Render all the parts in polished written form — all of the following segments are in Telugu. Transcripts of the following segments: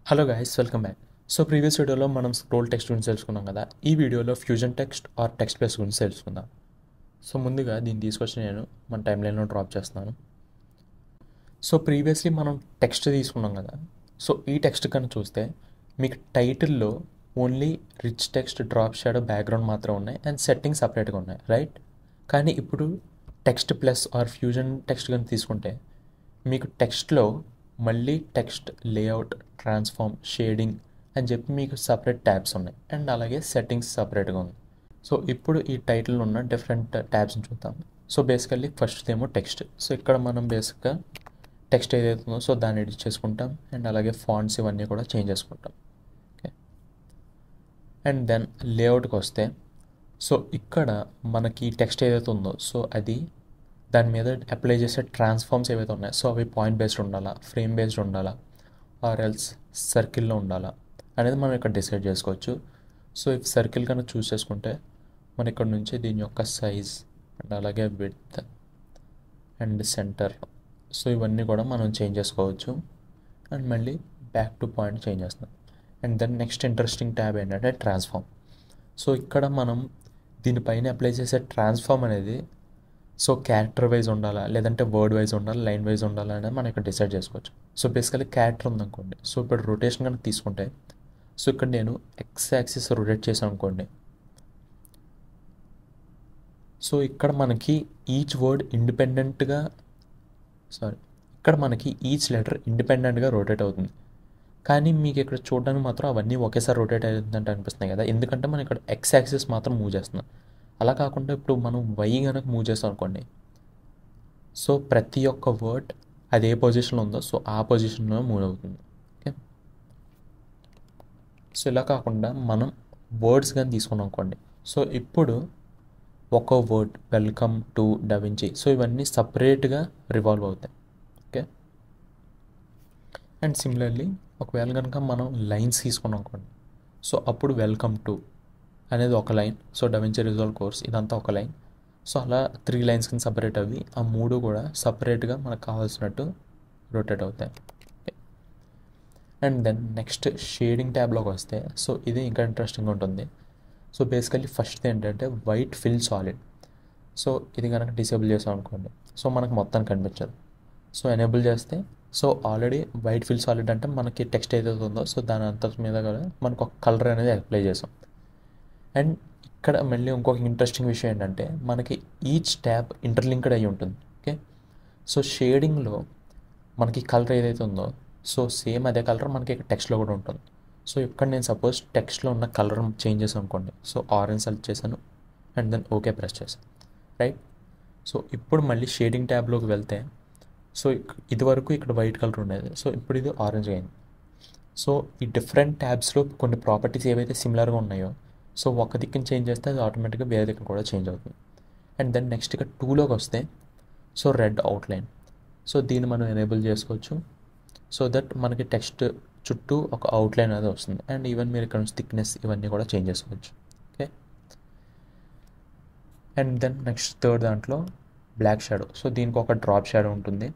Hello guys, welcome back. So previous వీడియోలో మనం స్క్రోల్ టెక్స్ట్ గురించి తెలుసుకున్నాం కదా. ఈ వీడియోలో fusion text are text base గురించి తెలుసుకుందాం. సో ముందుగా దీన్ని తీసుకొచ్చి నేను మన టైమ్ లైన్లో డ్రాప్ చేస్తున్నాను. సో ప్రీవియస్లీ మనం టెక్స్ట్ తీసుకున్నాం కదా. సో ఈ టెక్స్ట్ కనుక చూస్తే మీకు టైటిల్లో only rich text, drop shadow, background మాత్రం ఉన్నాయి అండ్ సెట్టింగ్స్ సపరేట్గా ఉన్నాయి, రైట్? కానీ ఇప్పుడు text plus or fusion text కనుక తీసుకుంటే మీకు టెక్స్ట్లో మళ్ళీ టెక్స్ట్ లేఅవుట్, ట్రాన్స్ఫార్మ్, షేడింగ్ అని చెప్పి మీకు సపరేట్ ట్యాబ్స్ ఉన్నాయి అండ్ అలాగే సెట్టింగ్స్ సపరేట్గా ఉంది. సో ఇప్పుడు ఈ టైటిల్లో ఉన్న డిఫరెంట్ ట్యాబ్స్ని చూద్దాం. సో బేసికల్లీ ఫస్ట్ ఏమో టెక్స్ట్. సో ఇక్కడ మనం బేసిక్గా టెక్స్ట్ ఏదైతే ఉందో సో దాన్ని ఎడిట్ చేసుకుంటాం అండ్ అలాగే ఫాంట్స్ ఇవన్నీ కూడా చేంజ్ చేసుకుంటాం. ఓకే, అండ్ దెన్ లేఅవుట్కి వస్తే సో ఇక్కడ మనకి టెక్స్ట్ ఏదైతే ఉందో సో అది దాని మీద అప్లై చేసే ట్రాన్స్ఫార్మ్స్ ఏవైతే ఉన్నాయో సో అవి పాయింట్ బేస్డ్ ఉండాలా, ఫ్రేమ్ బేస్డ్ ఉండాలా, ఆర్ ఎల్స్ సర్కిల్లో ఉండాలా అనేది మనం ఇక్కడ డిసైడ్ చేసుకోవచ్చు. సో ఇఫ్ సర్కిల్ కనుక చూస్ చేసుకుంటే మన ఇక్కడ నుంచి దీని యొక్క సైజ్ అండ్ అలాగే విడ్త్ అండ్ సెంటర్ సో ఇవన్నీ కూడా మనం చేంజ్ చేసుకోవచ్చు. అండ్ మళ్ళీ బ్యాక్ టు పాయింట్ చేంజ్ చేస్తున్నాం. And then next interesting tab ఏంటంటే ట్రాన్స్ఫార్మ్. సో ఇక్కడ మనం దీనిపైన అప్లై చేసే ట్రాన్స్ఫార్మ్ అనేది సో క్యారెక్టర్ వైజ్ ఉండాలా, లేదంటే వర్డ్ వైజ్ ఉండాలా, లైన్ వైజ్ ఉండాలా అనేది మనం ఇక్కడ డిసైడ్ చేసుకోవచ్చు. సో బేసికలీ క్యారెక్టర్ ఉందనుకోండి, సో ఇప్పుడు రొటేషన్ కనుక తీసుకుంటే సో ఇక్కడ నేను ఎక్స్ యాక్సిస్ రొటేట్ చేశాను అనుకోండి. సో ఇక్కడ మనకి ఈచ్ వర్డ్ ఇండిపెండెంట్గా ఇక్కడ మనకి ఈచ్ లెటర్ ఇండిపెండెంట్గా రొటేట్ అవుతుంది. కానీ మీకు ఇక్కడ చూడడానికి మాత్రం అవన్నీ ఒకేసారి రొటేట్ అవుతుందంటే అనిపిస్తున్నాయి కదా, ఎందుకంటే మనం ఇక్కడ ఎక్స్ యాక్సిస్ మాత్రం మూవ్ చేస్తున్నాం. అలా కాకుండా ఇప్పుడు మనం వై కనుక మూవ్ చేస్తాం అనుకోండి, సో ప్రతి ఒక్క వర్డ్ అది ఏ పొజిషన్లో ఉందో సో ఆ పొజిషన్లో మూవ్ అవుతుంది. ఓకే, సో ఇలా కాకుండా మనం వర్డ్స్ కానీ తీసుకున్నాం అనుకోండి, సో ఇప్పుడు ఒక వర్డ్ వెల్కమ్ టు డవించి సో ఇవన్నీ సపరేట్గా రివాల్వ్ అవుతాయి. ఓకే, అండ్ సిమిలర్లీ ఒకవేళ కనుక మనం లైన్స్ తీసుకున్నాం అనుకోండి, సో అప్పుడు వెల్కమ్ టు అనేది ఒక లైన్, సో డవించి రిజాల్వ్ కోర్స్ ఇదంతా ఒక లైన్. సో అలా 3 లైన్స్ కింద సపరేట్ అవి ఆ 3 కూడా సపరేట్గా మనకు కావాల్సినట్టు రొటేట్ అవుతాయి. అండ్ దెన్ నెక్స్ట్ షేడింగ్ ట్యాబ్లోకి వస్తే సో ఇది ఇంకా ఇంట్రెస్టింగ్గా ఉంటుంది. సో బేసికల్లీ ఫస్ట్ ఏంటంటే వైట్ ఫిల్ సాలిడ్. సో ఇది కనుక డిసేబుల్ చేసాం అనుకోండి సో మనకు మొత్తం కనిపించదు. సో ఎనేబుల్ చేస్తే so already white fill solid అంటే మనకి టెక్స్ట్ ఏదైతే ఉందో సో దాని అంత మీద కూడా మనకు ఒక కలర్ అనేది అప్లై చేసాం. అండ్ ఇక్కడ మళ్ళీ ఇంకొక ఇంట్రెస్టింగ్ విషయం ఏంటంటే మనకి ఈచ్ ట్యాబ్ ఇంటర్లింక్డ్ అయ్యి ఉంటుంది. ఓకే, సో షేడింగ్లో మనకి కలర్ ఏదైతే ఉందో సో సేమ్ అదే కలర్ మనకి టెక్స్ట్లో కూడా ఉంటుంది. సో ఇక్కడ నేను సపోజ్ టెక్స్ట్లో ఉన్న కలర్ చేంజ్ చేసాను అనుకోండి, సో ఆరెంజ్ సెలెక్ట్ చేశాను అండ్ దెన్ ఓకే ప్రెస్ చేశాను, రైట్? సో ఇప్పుడు మళ్ళీ షేడింగ్ ట్యాబ్లోకి వెళ్తే సో ఇదివరకు ఇక్కడ వైట్ కలర్ ఉండేది, సో ఇప్పుడు ఇది ఆరెంజ్ అయింది. సో ఈ డిఫరెంట్ ట్యాబ్స్లో కొన్ని ప్రాపర్టీస్ ఏవైతే సిమిలర్గా ఉన్నాయో సో ఒక దిక్కుని చేంజ్ చేస్తే అది ఆటోమేటిక్గా వేరే దిక్కున కూడా చేంజ్ అవుతుంది. అండ్ దెన్ నెక్స్ట్ ఇక్కడ 2లోకి వస్తే సో రెడ్ అవుట్లైన్, సో దీన్ని మనం ఎనేబుల్ చేసుకోవచ్చు సో దట్ మనకి టెక్స్ట్ చుట్టూ ఒక అవుట్లైన్ అనేది వస్తుంది. అండ్ ఈవెన్ మీరు ఇక్కడ నుంచి థిక్నెస్ ఇవన్నీ కూడా చేంజ్ చేసుకోవచ్చు. Okay, and then next third దాంట్లో బ్లాక్ షాడో, సో దీనికి ఒక డ్రాప్ షాడో ఉంటుంది.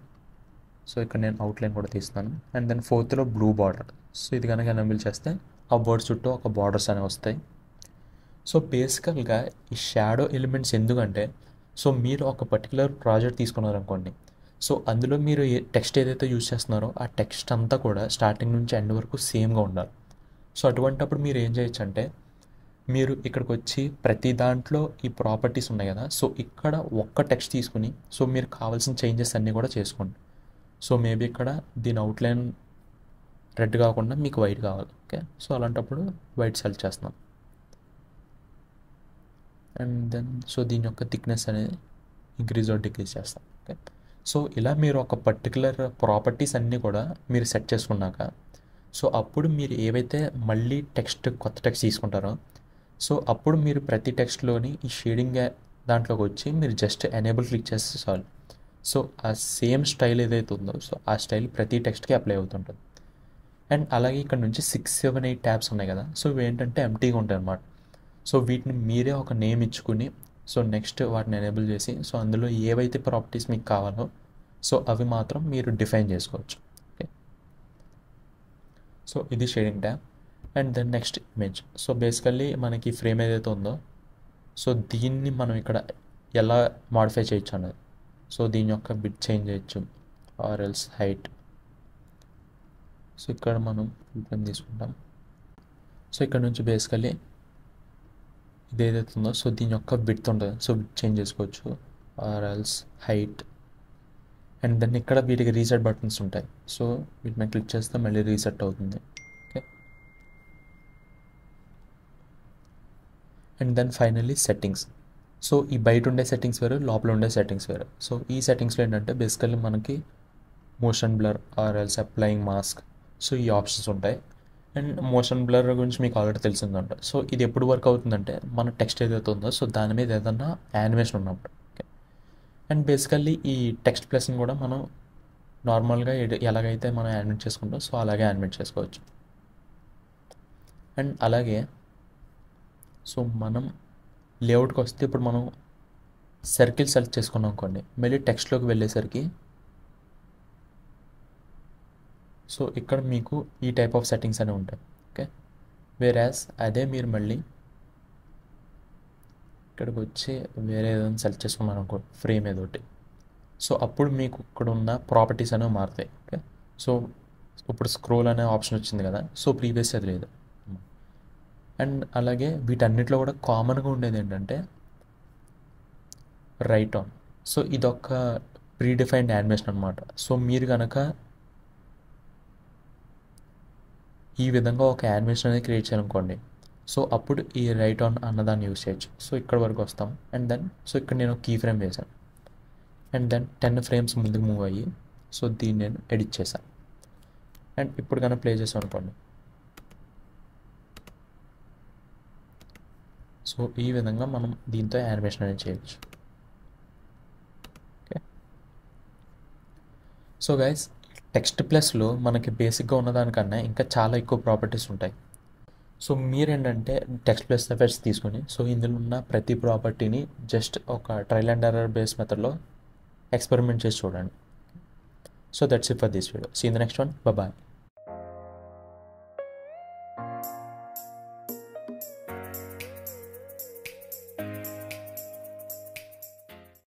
సో ఇక్కడ నేను అవుట్లైన్ కూడా తీస్తాను. అండ్ దెన్ ఫోర్త్లో బ్లూ బార్డర్, సో ఇది కనుక ఎనేబుల్ చేస్తే ఆ వర్డ్ చుట్టూ ఒక బార్డర్స్ అనేవి వస్తాయి. సో బేసికల్గా ఈ షాడో ఎలిమెంట్స్ ఎందుకంటే సో మీరు ఒక పర్టికులర్ ప్రాజెక్ట్ తీసుకున్నారనుకోండి, సో అందులో మీరు టెక్స్ట్ ఏదైతే యూజ్ చేస్తున్నారో ఆ టెక్స్ట్ అంతా కూడా స్టార్టింగ్ నుంచి ఎండ్ వరకు సేమ్గా ఉండాలి. సో అటువంటప్పుడు మీరు ఏం చేయొచ్చు అంటే మీరు ఇక్కడికి వచ్చి ప్రతి దాంట్లో ఈ ప్రాపర్టీస్ ఉన్నాయి కదా, సో ఇక్కడ ఒక్క టెక్స్ట్ తీసుకుని సో మీరు కావాల్సిన చేంజెస్ అన్నీ కూడా చేసుకోండి. సో మేబీ ఇక్కడ దీని అవుట్లైన్ రెడ్ కాకుండా మీకు వైట్ కావాలి. ఓకే, సో అలాంటప్పుడు వైట్ సెలెక్ట్ చేస్తున్నాం. అండ్ దెన్ సో దీని యొక్క థిక్నెస్ అనేది ఇంక్రీజ్ ఆర్ డిక్రీజ్ చేస్తాం. ఓకే, సో ఇలా మీరు ఒక పర్టికులర్ ప్రాపర్టీస్ అన్నీ కూడా మీరు సెట్ చేసుకున్నాక సో అప్పుడు మీరు ఏవైతే మళ్ళీ కొత్త టెక్స్ట్ తీసుకుంటారో సో అప్పుడు మీరు ప్రతి టెక్స్ట్లోని ఈ షేడింగ్ దాంట్లోకి వచ్చి మీరు జస్ట్ ఎనేబుల్ క్లిక్ చేస్తే చాలు. సో ఆ సేమ్ స్టైల్ ఏదైతే ఉందో సో ఆ స్టైల్ ప్రతి టెక్స్ట్కి అప్లై అవుతుంటుంది. అండ్ అలాగే ఇక్కడ నుంచి 6, 7, 8 ట్యాబ్స్ ఉన్నాయి కదా, సో ఇవి ఏంటంటే ఎంప్టీగా ఉంటాయి అన్నమాట. సో వీటిని మీరే ఒక నేమ్ ఇచ్చుకుని సో నెక్స్ట్ వాటిని ఎనేబుల్ చేసి సో అందులో ఏవైతే ప్రాపర్టీస్ మీకు కావాలో సో అవి మాత్రం మీరు డిఫైన్ చేసుకోవచ్చు. ఓకే, సో ఇది shading tab. And then next image. So basically మనకి ఫ్రేమ్ ఏదైతే ఉందో సో దీన్ని మనం ఇక్కడ ఎలా మాడిఫై చేయొచ్చు అన్నది. సో దీని యొక్క బిట్ చేంజ్ చేయొచ్చు ఆర్ ఎల్స్ హైట్. సో ఇక్కడ మనం ఫుల్ ఫ్రేమ్ తీసుకుంటాం. సో ఇక్కడ నుంచి బేసికల్లీ ఇది ఏదైతే ఉందో సో దీని యొక్క బిట్ ఉంటుంది. సో బిట్ చేంజ్ చేసుకోవచ్చు or else height. And then ఇక్కడ వీటికి రీసెట్ బటన్స్ ఉంటాయి. సో వీటిని క్లిక్ చేస్తే మళ్ళీ రీసెట్ అవుతుంది. Okay. And then finally settings. So ఈ బయట ఉండే సెట్టింగ్స్ వేరు, లోపల ఉండే సెట్టింగ్స్ వేరు. సో ఈ సెట్టింగ్స్లో ఏంటంటే బేసికల్లీ మనకి motion blur or else applying mask, so ఈ ఆప్షన్స్ ఉంటాయి. అండ్ మోషన్ బ్లర్ గురించి మీకు ఆల్రెడీ తెలిసిందంట. సో ఇది ఎప్పుడు వర్క్ అవుతుందంటే మన టెక్స్ట్ ఏదైతే ఉందో సో దాని మీద ఏదన్నా యానిమేషన్ ఉన్నప్పుడు. ఓకే. అండ్ బేసికల్లీ ఈ టెక్స్ట్ ప్లస్ని కూడా మనం నార్మల్గా ఎలాగైతే మనం యానిమేట్ చేసుకుంటాం సో అలాగే యానిమేట్ చేసుకోవచ్చు. అండ్ అలాగే సో మనం లేఅవుట్కి వస్తే ఇప్పుడు మనం సర్కిల్ సెలెక్ట్ చేసుకున్నాం అనుకోండి, మళ్ళీ టెక్స్ట్లోకి వెళ్ళేసరికి సో ఇక్కడ మీకు ఈ టైప్ ఆఫ్ సెట్టింగ్స్ అనేవి ఉంటాయి. ఓకే. వేరాజ్ అదే మీరు మళ్ళీ ఇక్కడికి వచ్చి వేరే ఏదైనా సెలెక్ట్ చేసుకున్నాను అనుకో ఫ్రేమ్ ఏదోటి, సో అప్పుడు మీకు ఇక్కడ ఉన్న ప్రాపర్టీస్ అనేవి మారుతాయి. ఓకే. సో ఇప్పుడు స్క్రోల్ అనే ఆప్షన్ వచ్చింది కదా, సో ప్రీవియస్ అది లేదు. అండ్ అలాగే వీటన్నిటిలో కూడా కామన్గా ఉండేది ఏంటంటే రైట్ ఆన్. సో ఇదొక ప్రీడిఫైన్డ్ యానిమేషన్ అనమాట. సో మీరు కనుక ఈ విధంగా ఒక యానిమేషన్ అనేది క్రియేట్ చేయాలనుకోండి సో అప్పుడు ఈ రైట్ ఆన్ అన్నదాన్ని యూస్ చేయొచ్చు. సో ఇక్కడ వరకు వస్తాం. అండ్ దెన్ సో ఇక్కడ నేను కీ ఫ్రేమ్ వేసాను. అండ్ దెన్ 10 ఫ్రేమ్స్ ముందుకు మూవ్ అయ్యి సో దీన్ని నేను ఎడిట్ చేశాను. అండ్ ఇప్పుడు కనుక ప్లే చేసాం అనుకోండి సో ఈ విధంగా మనం దీంతో యానిమేషన్ అనేది చేయొచ్చు. ఓకే. సో గైస్ టెక్స్ట్ ప్లస్లో మనకి బేసిక్గా ఉన్నదానికన్నా ఇంకా చాలా ఎక్కువ ప్రాపర్టీస్ ఉంటాయి. సో మీరేంటంటే టెక్స్ట్ ప్లస్ ఎఫెక్ట్స్ తీసుకొని సో ఇందులో ఉన్న ప్రతి ప్రాపర్టీని జస్ట్ ఒక ట్రయల్ అండ్ ఎర్రర్ బేస్ మెథడ్లో ఎక్స్పెరిమెంట్ చేసి చూడండి. So that's it for this video. See in the next one. Bye.